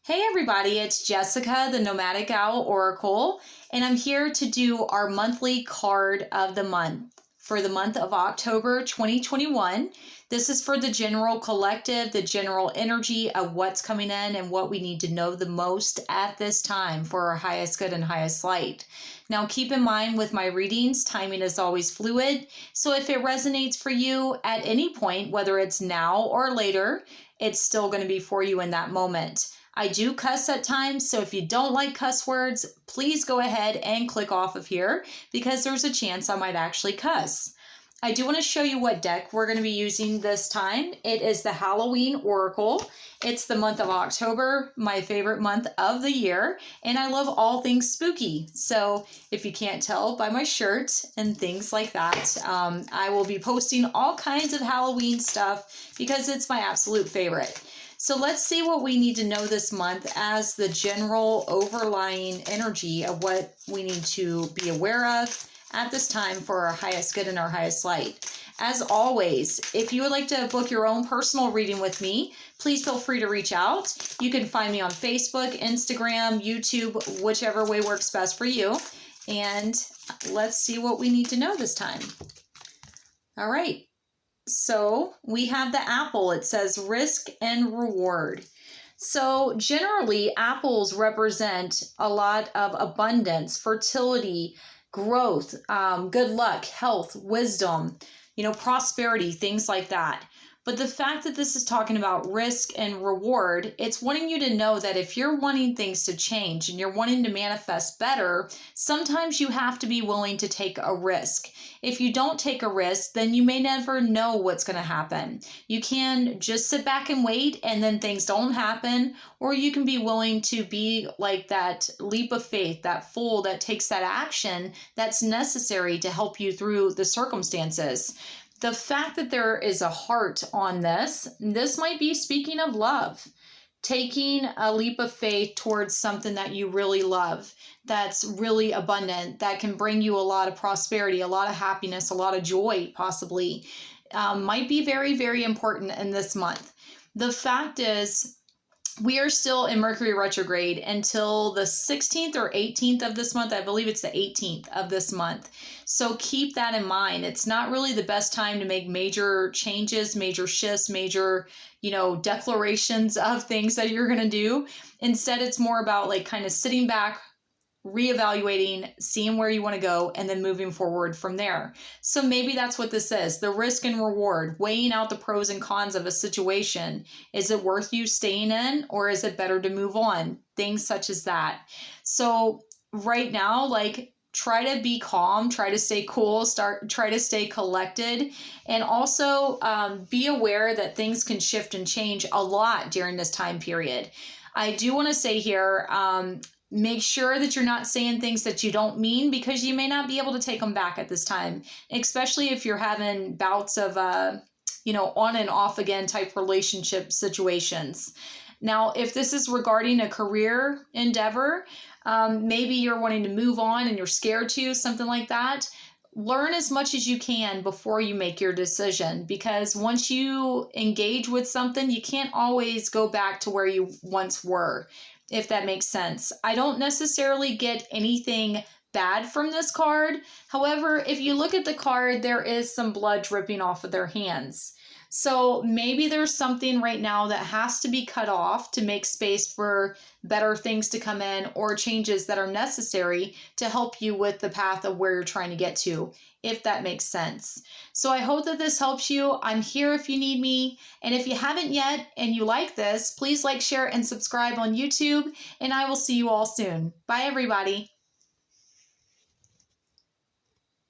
Hey everybody, it's Jessica, the Nomadic Owl Oracle, and I'm here to do our monthly card of the month for the month of October 2021. This is for the general collective, the general energy of what's coming in and what we need to know the most at this time for our highest good and highest light. Now keep in mind with my readings, timing is always fluid, so if it resonates for you at any point, whether it's now or later, it's still going to be for you in that moment. I do cuss at times, so if you don't like cuss words, please go ahead and click off of here because there's a chance I might actually cuss. I do want to show you what deck we're going to be using this time. It is the Halloween Oracle. It's the month of October, my favorite month of the year, and I love all things spooky. So if you can't tell by my shirt and things like that, I will be posting all kinds of Halloween stuff because it's my absolute favorite. So let's see what we need to know this month as the general overlying energy of what we need to be aware of at this time for our highest good and our highest light. As always, if you would like to book your own personal reading with me, please feel free to reach out. You can find me on Facebook, Instagram, YouTube, whichever way works best for you. And let's see what we need to know this time. All right. So we have the apple. It says risk and reward. So generally, apples represent a lot of abundance, fertility, growth, good luck, health, wisdom, prosperity, things like that. But the fact that this is talking about risk and reward, it's wanting you to know that if you're wanting things to change and you're wanting to manifest better, sometimes you have to be willing to take a risk. If you don't take a risk, then you may never know what's going to happen. You can just sit back and wait and then things don't happen, or you can be willing to be like that leap of faith, that fool that takes that action that's necessary to help you through the circumstances. The fact that there is a heart on this might be speaking of love, taking a leap of faith towards something that you really love, that's really abundant, that can bring you a lot of prosperity, a lot of happiness, a lot of joy, possibly, might be very, very important in this month. The fact is, we are still in Mercury retrograde until the 16th or 18th of this month. I believe it's the 18th of this month. So keep that in mind. It's not really the best time to make major changes, major shifts, major, declarations of things that you're going to do. Instead, it's more about like kind of sitting back, reevaluating, seeing where you want to go, and then moving forward from there. So maybe that's what this is, the risk and reward, weighing out the pros and cons of a situation. Is it worth you staying in, or is it better to move on? Things such as that. So right now, try to be calm, try to stay cool, try to stay collected, and also be aware that things can shift and change a lot during this time period. I do want to say here, make sure that you're not saying things that you don't mean, because you may not be able to take them back at this time, especially if you're having bouts of, on and off again type relationship situations. Now, if this is regarding a career endeavor, maybe you're wanting to move on and you're scared to, something like that. Learn as much as you can before you make your decision, because once you engage with something, you can't always go back to where you once were, if that makes sense. I don't necessarily get anything bad from this card. However, if you look at the card, there is some blood dripping off of their hands. So maybe there's something right now that has to be cut off to make space for better things to come in, or changes that are necessary to help you with the path of where you're trying to get to, if that makes sense. So I hope that this helps you. I'm here if you need me. And if you haven't yet and you like this, please like, share, and subscribe on YouTube. And I will see you all soon. Bye, everybody.